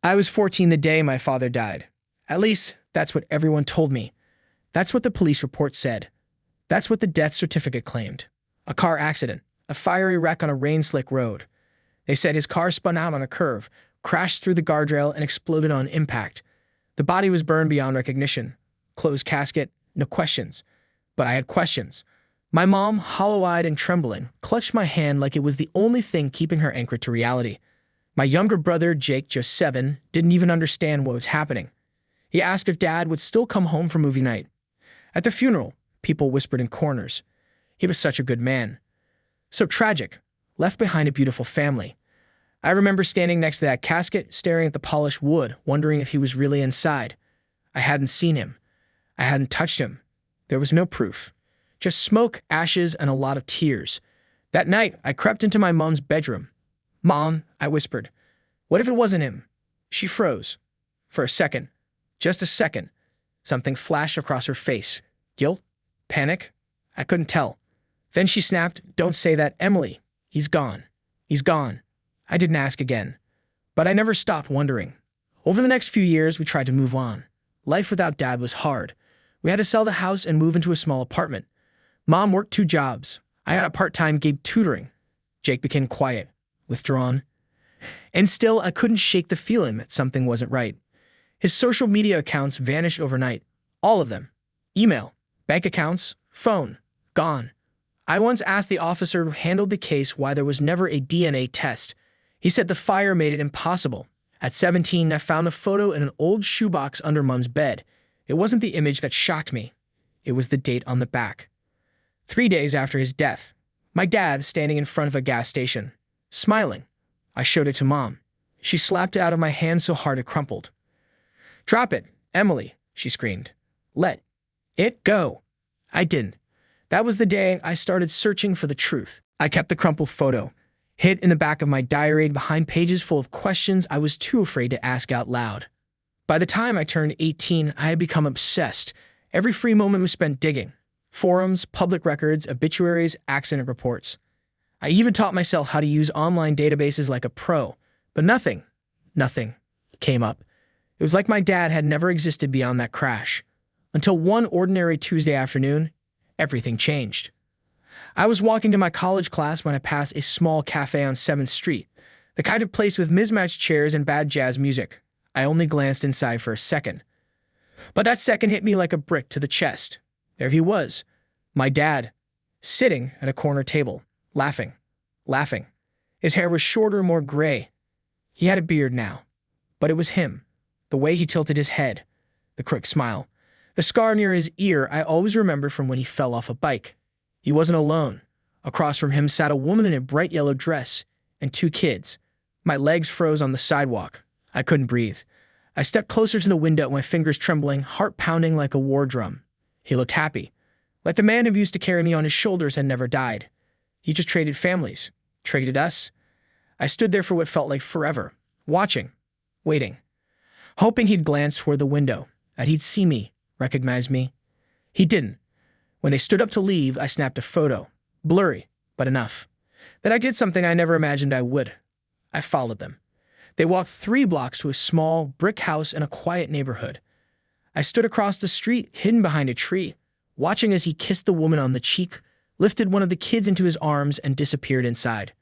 I was 14 the day my father died. At least, that's what everyone told me. That's what the police report said. That's what the death certificate claimed. A car accident. A fiery wreck on a rain-slick road. They said his car spun out on a curve, crashed through the guardrail, and exploded on impact. The body was burned beyond recognition. Closed casket, no questions. But I had questions. My mom, hollow-eyed and trembling, clutched my hand like it was the only thing keeping her anchored to reality. My younger brother, Jake, just 7, didn't even understand what was happening. He asked if Dad would still come home for movie night. At the funeral, people whispered in corners. He was such a good man. So tragic, left behind a beautiful family. I remember standing next to that casket, staring at the polished wood, wondering if he was really inside. I hadn't seen him. I hadn't touched him. There was no proof. Just smoke, ashes, and a lot of tears. That night, I crept into my mom's bedroom. "Mom," I whispered, "what if it wasn't him?" She froze. For a second. Just a second. Something flashed across her face. Guilt? Panic? I couldn't tell. Then she snapped, "Don't say that, Emily. He's gone. He's gone." I didn't ask again. But I never stopped wondering. Over the next few years, we tried to move on. Life without Dad was hard. We had to sell the house and move into a small apartment. Mom worked 2 jobs. I had a part-time gig tutoring. Jake became quiet, withdrawn. And still, I couldn't shake the feeling that something wasn't right. His social media accounts vanished overnight. All of them. Email, bank accounts, phone, gone. I once asked the officer who handled the case why there was never a DNA test. He said the fire made it impossible. At 17, I found a photo in an old shoebox under Mom's bed. It wasn't the image that shocked me. It was the date on the back. 3 days after his death, my dad standing in front of a gas station, smiling. I showed it to Mom. She slapped it out of my hand so hard it crumpled. "Drop it, Emily," she screamed. "Let it go." I didn't. That was the day I started searching for the truth. I kept the crumpled photo, hid in the back of my diary behind pages full of questions I was too afraid to ask out loud. By the time I turned 18, I had become obsessed. Every free moment was spent digging. Forums, public records, obituaries, accident reports. I even taught myself how to use online databases like a pro, but nothing came up. It was like my dad had never existed beyond that crash. Until one ordinary Tuesday afternoon, everything changed. I was walking to my college class when I passed a small café on 7th Street, the kind of place with mismatched chairs and bad jazz music. I only glanced inside for a second. But that second hit me like a brick to the chest. There he was, my dad, sitting at a corner table, laughing. His hair was shorter, more gray. He had a beard now, but it was him. The way he tilted his head, the crooked smile. The scar near his ear I always remember from when he fell off a bike. He wasn't alone. Across from him sat a woman in a bright yellow dress and 2 kids. My legs froze on the sidewalk. I couldn't breathe. I stepped closer to the window, my fingers trembling, heart pounding like a war drum. He looked happy, like the man who used to carry me on his shoulders had never died. He just traded families, traded us. I stood there for what felt like forever, watching, waiting, hoping he'd glance toward the window, that he'd see me, recognize me. He didn't. When they stood up to leave, I snapped a photo. Blurry, but enough. Then I did something I never imagined I would. I followed them. They walked 3 blocks to a small brick house in a quiet neighborhood. I stood across the street, hidden behind a tree, watching as he kissed the woman on the cheek, lifted one of the kids into his arms, and disappeared inside.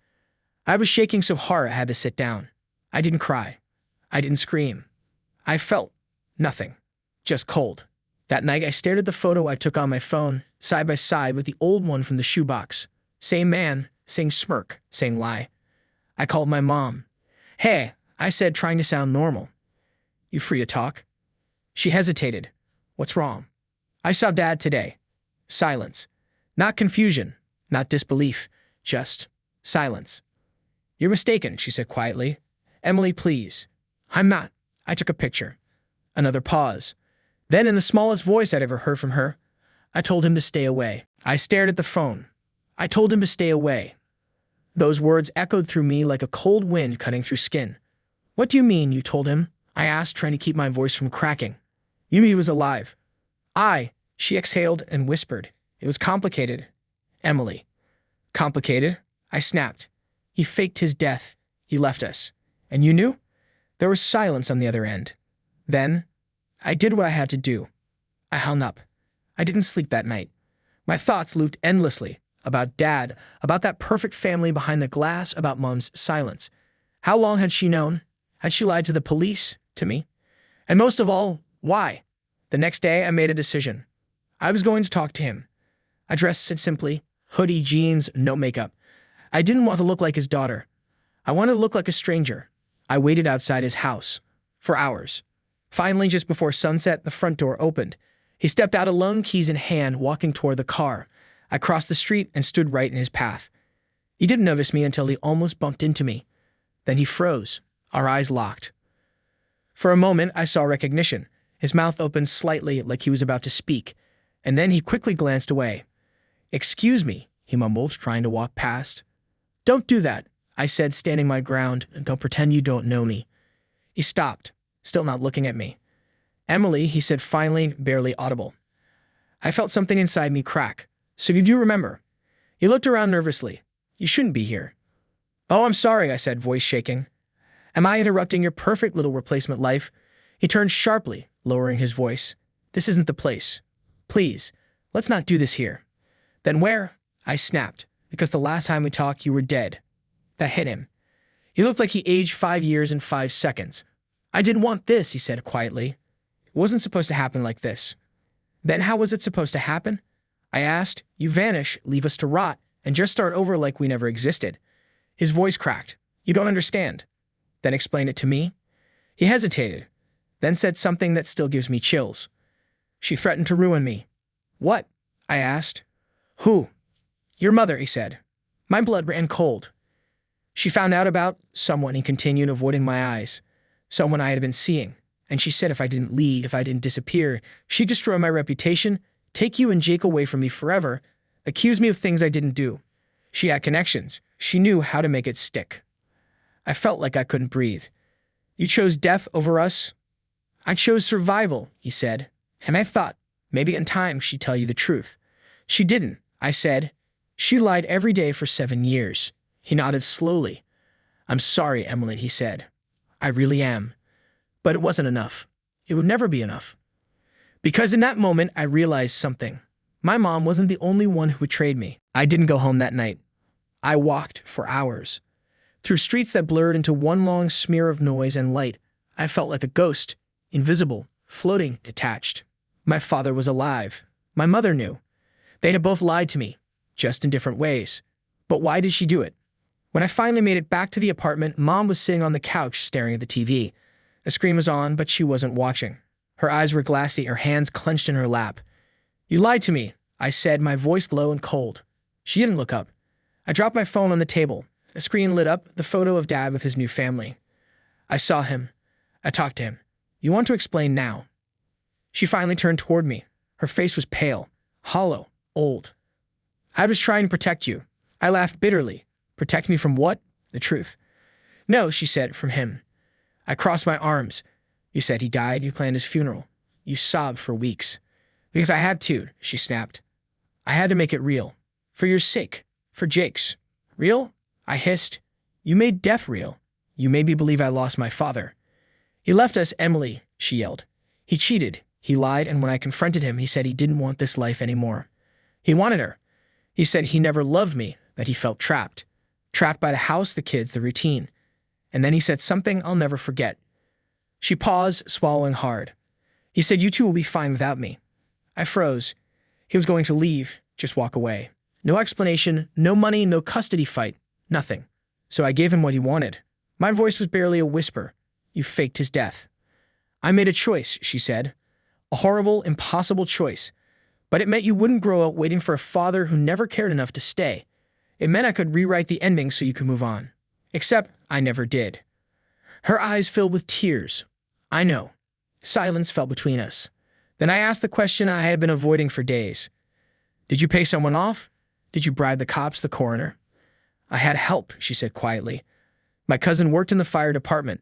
I was shaking so hard I had to sit down. I didn't cry. I didn't scream. I felt nothing, just cold. That night, I stared at the photo I took on my phone, side by side with the old one from the shoebox. Same man, same smirk, same lie. I called my mom. "Hey," I said, trying to sound normal. "You free to talk?" She hesitated. "What's wrong?" "I saw Dad today." Silence. Not confusion, not disbelief, just silence. "You're mistaken," she said quietly. "Emily, please." "I'm not." I took a picture. Another pause. Then, in the smallest voice I'd ever heard from her, I told him to stay away. I stared at the phone. I told him to stay away. Those words echoed through me like a cold wind cutting through skin. "What do you mean, you told him?" I asked, trying to keep my voice from cracking. "You knew he was alive." She exhaled and whispered. "It was complicated, Emily." "Complicated?" I snapped. "He faked his death. He left us. And you knew?" There was silence on the other end. Then, I did what I had to do. I hung up. I didn't sleep that night. My thoughts looped endlessly about Dad, about that perfect family behind the glass, about Mom's silence. How long had she known? Had she lied to the police? To me? And most of all, why? The next day, I made a decision. I was going to talk to him. I dressed simply, hoodie, jeans, no makeup. I didn't want to look like his daughter. I wanted to look like a stranger. I waited outside his house for hours. Finally, just before sunset, the front door opened. He stepped out alone, keys in hand, walking toward the car. I crossed the street and stood right in his path. He didn't notice me until he almost bumped into me. Then he froze, our eyes locked. For a moment, I saw recognition. His mouth opened slightly like he was about to speak, and then he quickly glanced away. "Excuse me," he mumbled, trying to walk past. "Don't do that," I said, standing my ground, "and don't pretend you don't know me." He stopped, still not looking at me. "Emily," he said finally, barely audible. I felt something inside me crack. "So you do remember?" He looked around nervously. "You shouldn't be here." "Oh, I'm sorry," I said, voice shaking. "Am I interrupting your perfect little replacement life?" He turned sharply, lowering his voice. "This isn't the place. Please, let's not do this here." "Then where?" I snapped. "Because the last time we talked, you were dead." That hit him. He looked like he aged 5 years in 5 seconds. "I didn't want this," he said quietly. "It wasn't supposed to happen like this." "Then how was it supposed to happen?" I asked. "You vanish, leave us to rot, and just start over like we never existed." His voice cracked. "You don't understand." "Then explain it to me." He hesitated, then said something that still gives me chills. "She threatened to ruin me." "What?" I asked. "Who?" "Your mother," he said. My blood ran cold. "She found out about someone," he continued, avoiding my eyes. "Someone I had been seeing. And she said if I didn't leave, if I didn't disappear, she'd destroy my reputation, take you and Jake away from me forever, accuse me of things I didn't do. She had connections. She knew how to make it stick." I felt like I couldn't breathe. "You chose death over us?" "I chose survival," he said. And I thought, maybe in time she'd tell you the truth. "She didn't," I said. "She lied every day for 7 years." He nodded slowly. "I'm sorry, Emily," he said. "I really am." But it wasn't enough. It would never be enough. Because in that moment, I realized something. My mom wasn't the only one who betrayed me. I didn't go home that night. I walked for hours. Through streets that blurred into one long smear of noise and light, I felt like a ghost, invisible, floating, detached. My father was alive. My mother knew. They had both lied to me, just in different ways. But why did she do it? When I finally made it back to the apartment, Mom was sitting on the couch staring at the TV. The screen was on, but she wasn't watching. Her eyes were glassy, her hands clenched in her lap. "You lied to me," I said, my voice low and cold. She didn't look up. I dropped my phone on the table. The screen lit up, the photo of Dad with his new family. I saw him. I talked to him. "You want to explain now?" She finally turned toward me. Her face was pale, hollow, old. "I was trying to protect you." I laughed bitterly. "Protect me from what?" "The truth." "No," she said, "from him." I crossed my arms. "You said he died. You planned his funeral. You sobbed for weeks." "Because I had to," she snapped. "I had to make it real. For your sake. For Jake's." "Real?" I hissed. "You made death real. You made me believe I lost my father." "He left us, Emily," she yelled. "He cheated. He lied, and when I confronted him, he said he didn't want this life anymore. He wanted her. He said he never loved me, that he felt trapped. Trapped by the house, the kids, the routine. And then he said something I'll never forget." She paused, swallowing hard. "He said you two will be fine without me." I froze. He was going to leave, just walk away. No explanation, no money, no custody fight, nothing. So I gave him what he wanted. My voice was barely a whisper. "You faked his death." "I made a choice," she said. "A horrible, impossible choice. But it meant you wouldn't grow up waiting for a father who never cared enough to stay. It meant I could rewrite the ending so you could move on. Except I never did." Her eyes filled with tears. "I know." Silence fell between us. Then I asked the question I had been avoiding for days. "Did you pay someone off? Did you bribe the cops, the coroner?" "I had help," she said quietly. "My cousin worked in the fire department.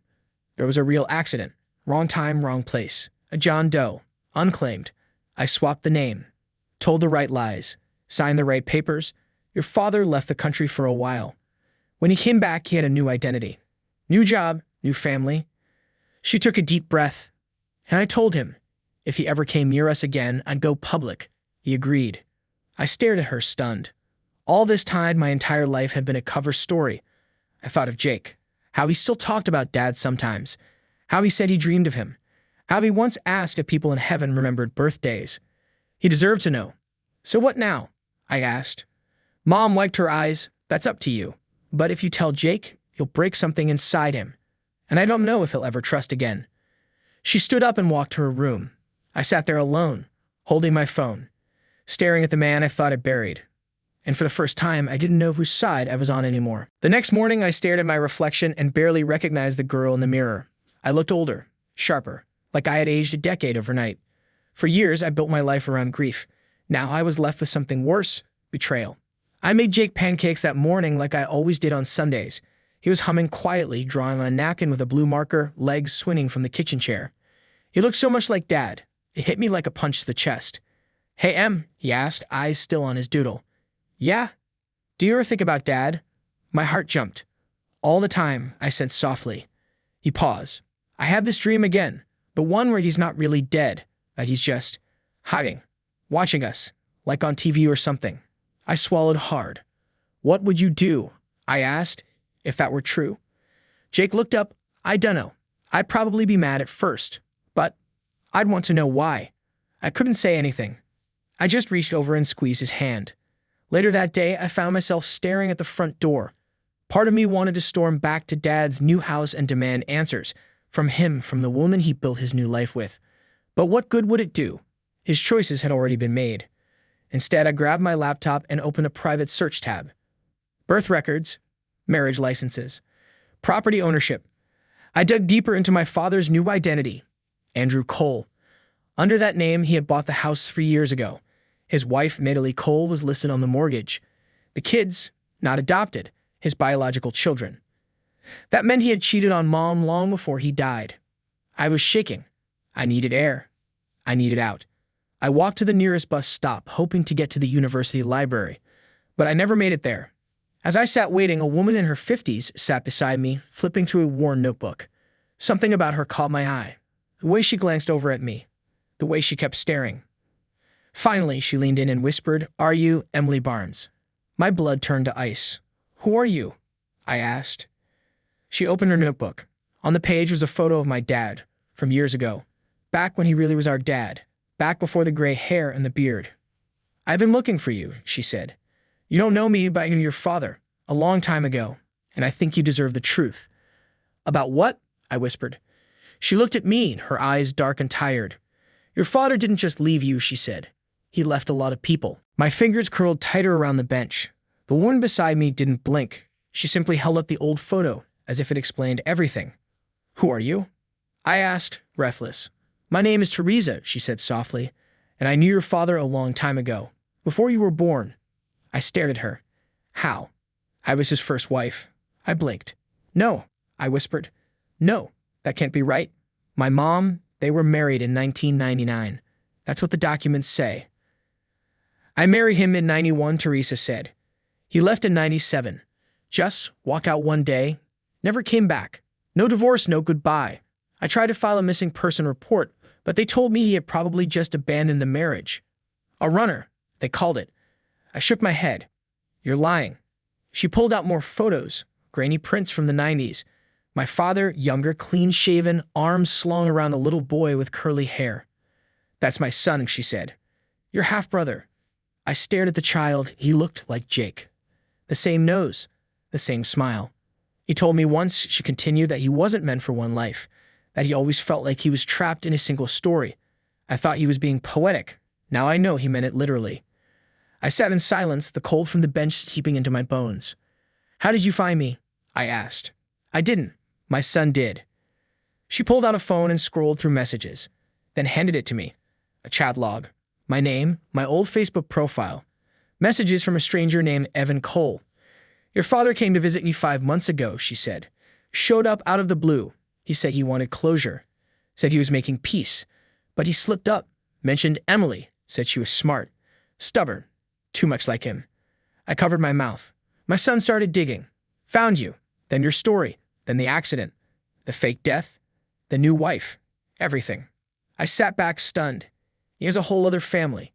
There was a real accident. Wrong time, wrong place. A John Doe. Unclaimed. I swapped the name. Told the right lies. Signed the right papers. Your father left the country for a while. When he came back, he had a new identity. New job, new family. She took a deep breath, and I told him if he ever came near us again, I'd go public. He agreed. I stared at her, stunned. All this time, my entire life had been a cover story. I thought of Jake, how he still talked about Dad sometimes, how he said he dreamed of him, how he once asked if people in heaven remembered birthdays. He deserved to know. So what now? I asked. Mom wiped her eyes. That's up to you. But if you tell Jake, you'll break something inside him. And I don't know if he'll ever trust again. She stood up and walked to her room. I sat there alone, holding my phone, staring at the man I thought I'd buried. And for the first time, I didn't know whose side I was on anymore. The next morning, I stared at my reflection and barely recognized the girl in the mirror. I looked older, sharper, like I had aged a decade overnight. For years, I built my life around grief. Now I was left with something worse: betrayal. I made Jake pancakes that morning like I always did on Sundays. He was humming quietly, drawing on a napkin with a blue marker, legs swinging from the kitchen chair. He looked so much like Dad. It hit me like a punch to the chest. "Hey, Em," he asked, eyes still on his doodle. "Yeah? Do you ever think about Dad?" My heart jumped. "All the time," I said softly. He paused. "I have this dream again, but one where he's not really dead, that he's just hiding, watching us, like on TV or something." I swallowed hard. "What would you do?" I asked, "if that were true?" Jake looked up. "I dunno. I'd probably be mad at first, but I'd want to know why." I couldn't say anything. I just reached over and squeezed his hand. Later that day, I found myself staring at the front door. Part of me wanted to storm back to Dad's new house and demand answers from him, from the woman he built his new life with. But what good would it do? His choices had already been made. Instead, I grabbed my laptop and opened a private search tab. Birth records, marriage licenses, property ownership. I dug deeper into my father's new identity, Andrew Cole. Under that name, he had bought the house 3 years ago. His wife, Natalie Cole, was listed on the mortgage. The kids, not adopted, his biological children. That meant he had cheated on Mom long before he died. I was shaking. I needed air. I needed out. I walked to the nearest bus stop, hoping to get to the university library, but I never made it there. As I sat waiting, a woman in her 50s sat beside me, flipping through a worn notebook. Something about her caught my eye. The way she glanced over at me. The way she kept staring. Finally, she leaned in and whispered, "Are you Emily Barnes?" My blood turned to ice. "Who are you?" I asked. She opened her notebook. On the page was a photo of my dad, from years ago. Back when he really was our dad. Back before the gray hair and the beard. "I've been looking for you," she said. "You don't know me, but I knew your father, a long time ago, and I think you deserve the truth." "About what?" I whispered. She looked at me, her eyes dark and tired. "Your father didn't just leave you," she said. "He left a lot of people." My fingers curled tighter around the bench. The woman beside me didn't blink. She simply held up the old photo, as if it explained everything. "Who are you?" I asked, breathless. "My name is Teresa," she said softly, "and I knew your father a long time ago, before you were born." I stared at her. "How?" "I was his first wife." I blinked. "No," I whispered. "No, that can't be right. My mom, they were married in 1999. That's what the documents say." "I married him in 91, Teresa said. "He left in 97. Just walk out one day. Never came back. No divorce, no goodbye. I tried to file a missing person report, but they told me he had probably just abandoned the marriage. A runner, they called it." I shook my head. "You're lying." She pulled out more photos, grainy prints from the 90s. My father, younger, clean-shaven, arms slung around a little boy with curly hair. "That's my son," she said. "Your half-brother." I stared at the child. He looked like Jake. The same nose, the same smile. He told me once, she continued, that he wasn't meant for one life, that he always felt like he was trapped in a single story. I thought he was being poetic. Now I know he meant it literally. I sat in silence, the cold from the bench seeping into my bones. "How did you find me?" I asked. "I didn't. My son did." She pulled out a phone and scrolled through messages, then handed it to me. A chat log. My name, my old Facebook profile. Messages from a stranger named Evan Cole. "Your father came to visit me 5 months ago," she said. "Showed up out of the blue. He said he wanted closure. Said he was making peace. But he slipped up. Mentioned Emily. Said she was smart. Stubborn. Too much like him." I covered my mouth. "My son started digging. Found you. Then your story. Then the accident. The fake death. the new wife, everything. I sat back stunned. He has a whole other family.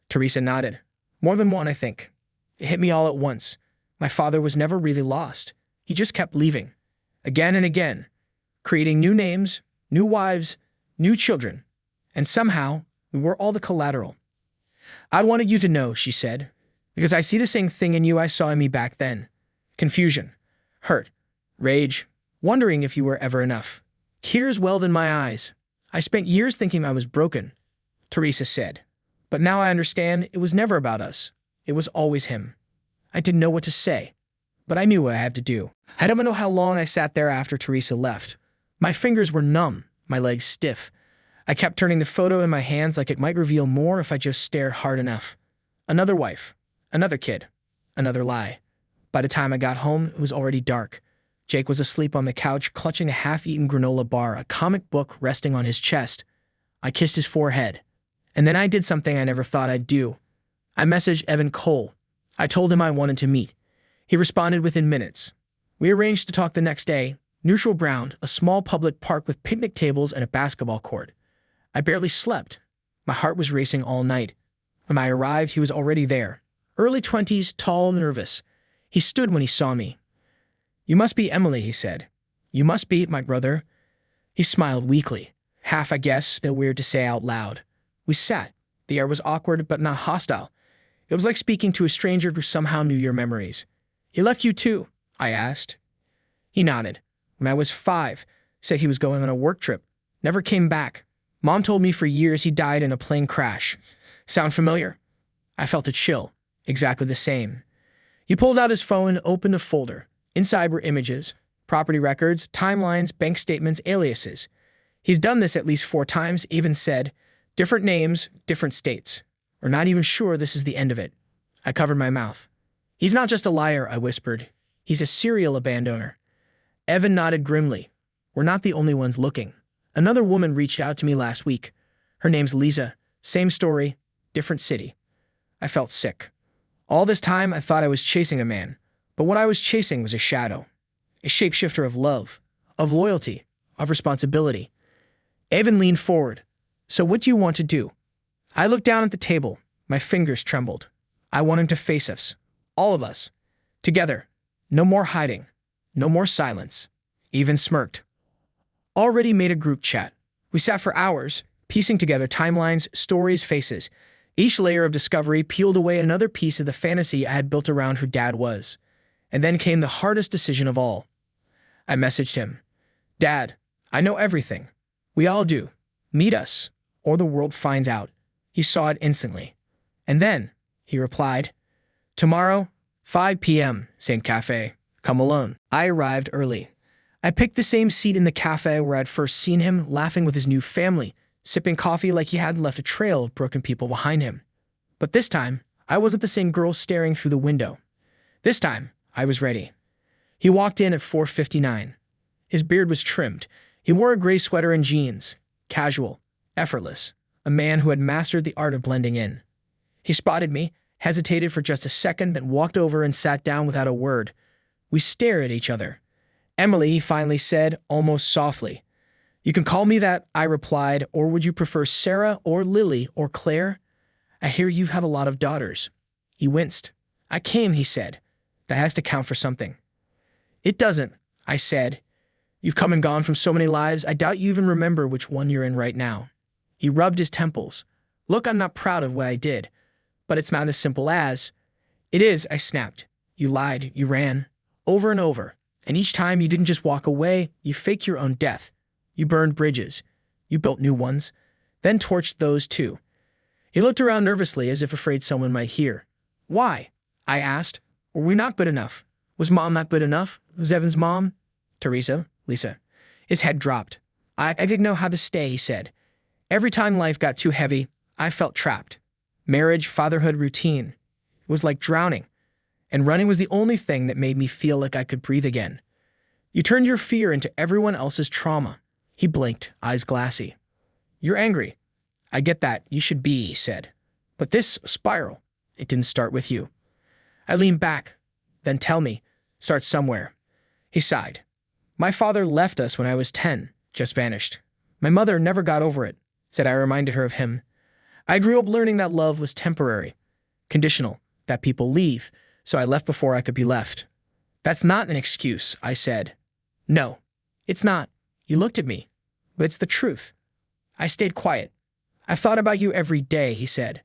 Teresa nodded. More than one, I think. It hit me all at once. My father was never really lost. He just kept leaving. Again and again. Creating new names, new wives, new children. And somehow, we were all the collateral. I wanted you to know, she said, because I see the same thing in you I saw in me back then. Confusion, hurt, rage, wondering if you were ever enough. Tears welled in my eyes. I spent years thinking I was broken, Teresa said. But now I understand it was never about us. It was always him. I didn't know what to say, but I knew what I had to do. I don't know how long I sat there after Teresa left. My fingers were numb, my legs stiff. I kept turning the photo in my hands like it might reveal more if I just stared hard enough. Another wife, another kid, another lie. By the time I got home, it was already dark. Jake was asleep on the couch, clutching a half-eaten granola bar, a comic book resting on his chest. I kissed his forehead. And then I did something I never thought I'd do. I messaged Evan Cole. I told him I wanted to meet. He responded within minutes. We arranged to talk the next day, neutral ground, a small public park with picnic tables and a basketball court. I barely slept. My heart was racing all night. When I arrived, he was already there. Early 20s, tall, nervous. He stood when he saw me. You must be Emily, he said. You must be my brother. He smiled weakly. Half, I guess, still weird to say out loud. We sat. The air was awkward, but not hostile. It was like speaking to a stranger who somehow knew your memories. He left you too, I asked. He nodded. When I was 5, said he was going on a work trip. Never came back. Mom told me for years he died in a plane crash. Sound familiar? I felt a chill. Exactly the same. He pulled out his phone and opened a folder. Inside were images, property records, timelines, bank statements, aliases. He's done this at least 4 times, even said, different names, different states. We're not even sure this is the end of it. I covered my mouth. He's not just a liar, I whispered. He's a serial abandoner. Evan nodded grimly. We're not the only ones looking. Another woman reached out to me last week. Her name's Lisa. Same story, different city. I felt sick. All this time, I thought I was chasing a man. But what I was chasing was a shadow. A shapeshifter of love, of loyalty, of responsibility. Evan leaned forward. So what do you want to do? I looked down at the table. My fingers trembled. I want him to face us. All of us. Together. No more hiding. No more silence. Even smirked. Already made a group chat. We sat for hours, piecing together timelines, stories, faces. Each layer of discovery peeled away another piece of the fantasy I had built around who Dad was. And then came the hardest decision of all. I messaged him. Dad, I know everything. We all do. Meet us, or the world finds out. He saw it instantly. And then, he replied, tomorrow, 5 p.m., same café. Come alone. I arrived early. I picked the same seat in the cafe where I'd first seen him, laughing with his new family, sipping coffee like he hadn't left a trail of broken people behind him. But this time, I wasn't the same girl staring through the window. This time, I was ready. He walked in at 4:59. His beard was trimmed. He wore a gray sweater and jeans. Casual, effortless. A man who had mastered the art of blending in. He spotted me, hesitated for just a second, then walked over and sat down without a word. We stared at each other. Emily, he finally said, almost softly. You can call me that, I replied, or would you prefer Sarah or Lily or Claire? I hear you've had a lot of daughters. He winced. I came, he said. That has to count for something. It doesn't, I said. You've come and gone from so many lives, I doubt you even remember which one you're in right now. He rubbed his temples. Look, I'm not proud of what I did, but it's not as simple as. It is, I snapped. You lied, you ran, over and over. And each time you didn't just walk away, you faked your own death. You burned bridges. You built new ones, then torched those too. He looked around nervously as if afraid someone might hear. Why? I asked. Were we not good enough? Was Mom not good enough? Was Evan's mom? Teresa? Lisa. His head dropped. I didn't know how to stay, he said. Every time life got too heavy, I felt trapped. Marriage, fatherhood, routine. It was like drowning. And running was the only thing that made me feel like I could breathe again. You turned your fear into everyone else's trauma. He blinked, eyes glassy. You're angry. I get that. You should be, he said. But this spiral, it didn't start with you. I leaned back. Then tell me. Start somewhere. He sighed. My father left us when I was 10, just vanished. My mother never got over it, said I reminded her of him. I grew up learning that love was temporary, conditional, that people leave, so I left before I could be left. That's not an excuse, I said. No, it's not. You looked at me, but it's the truth. I stayed quiet. I thought about you every day, he said,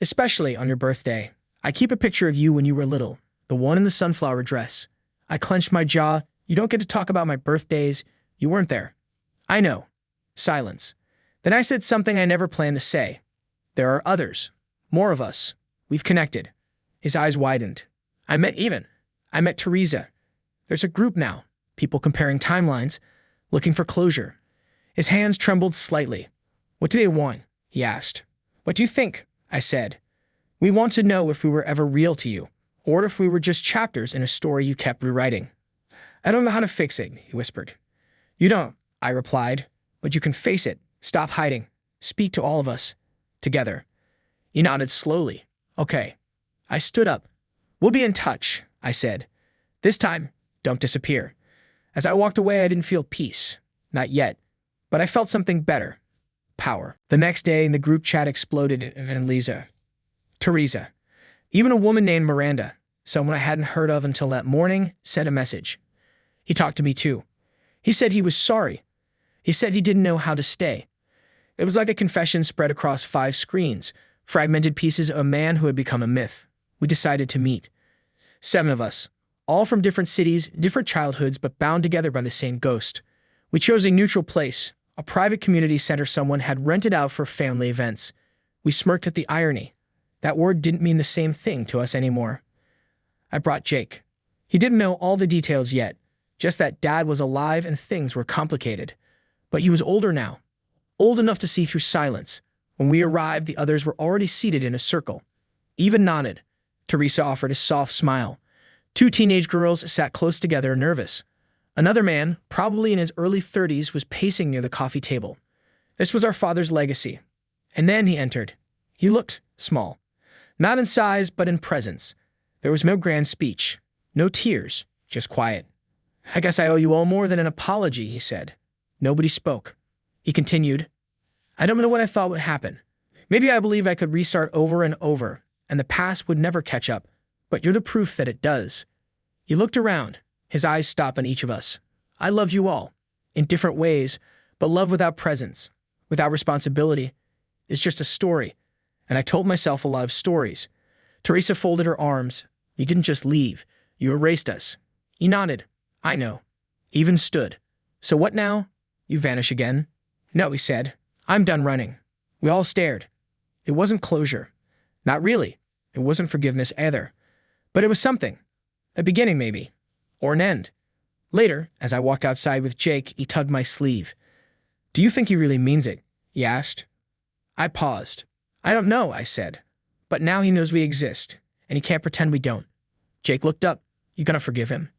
especially on your birthday. I keep a picture of you when you were little, the one in the sunflower dress. I clenched my jaw. You don't get to talk about my birthdays. You weren't there. I know. Silence. Then I said something I never planned to say. There are others. More of us. We've connected. His eyes widened. I met Teresa. There's a group now. People comparing timelines, looking for closure. His hands trembled slightly. What do they want? He asked. What do you think? I said. We want to know if we were ever real to you, or if we were just chapters in a story you kept rewriting. I don't know how to fix it, he whispered. You don't, I replied, but you can face it. Stop hiding. Speak to all of us. Together. He nodded slowly. Okay. I stood up. We'll be in touch, I said. This time, don't disappear. As I walked away, I didn't feel peace. Not yet. But I felt something better. Power. The next day, the group chat exploded in Lisa. Teresa. Even a woman named Miranda, someone I hadn't heard of until that morning, sent a message. He talked to me too. He said he was sorry. He said he didn't know how to stay. It was like a confession spread across 5 screens, fragmented pieces of a man who had become a myth. We decided to meet. 7 of us, all from different cities, different childhoods, but bound together by the same ghost. We chose a neutral place, a private community center someone had rented out for family events. We smirked at the irony. That word didn't mean the same thing to us anymore. I brought Jake. He didn't know all the details yet, just that Dad was alive and things were complicated. But he was older now, old enough to see through silence. When we arrived, the others were already seated in a circle. Eva nodded. Teresa offered a soft smile. 2 teenage girls sat close together, nervous. Another man, probably in his early 30s, was pacing near the coffee table. This was our father's legacy. And then he entered. He looked small. Not in size, but in presence. There was no grand speech, no tears, just quiet. I guess I owe you all more than an apology, he said. Nobody spoke. He continued. I don't know what I thought would happen. Maybe I believed I could restart over and over, and the past would never catch up. But you're the proof that it does. He looked around. His eyes stopped on each of us. I loved you all, in different ways, but love without presence, without responsibility, is just a story. And I told myself a lot of stories. Teresa folded her arms. You didn't just leave. You erased us. He nodded. I know. Even stood. So what now? You vanish again? No, he said. I'm done running. We all stared. It wasn't closure. Not really. It wasn't forgiveness either. But it was something. A beginning, maybe. Or an end. Later, as I walked outside with Jake, he tugged my sleeve. Do you think he really means it? He asked. I paused. I don't know, I said. But now he knows we exist, and he can't pretend we don't. Jake looked up. You gonna forgive him?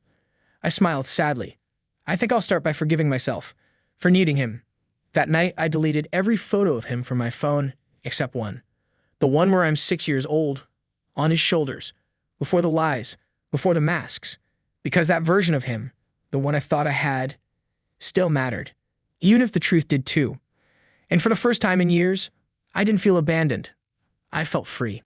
I smiled sadly. I think I'll start by forgiving myself for needing him. That night, I deleted every photo of him from my phone, except one. The one where I'm 6 years old, on his shoulders, before the lies, before the masks. Because that version of him, the one I thought I had, still mattered. Even if the truth did too. And for the first time in years, I didn't feel abandoned. I felt free.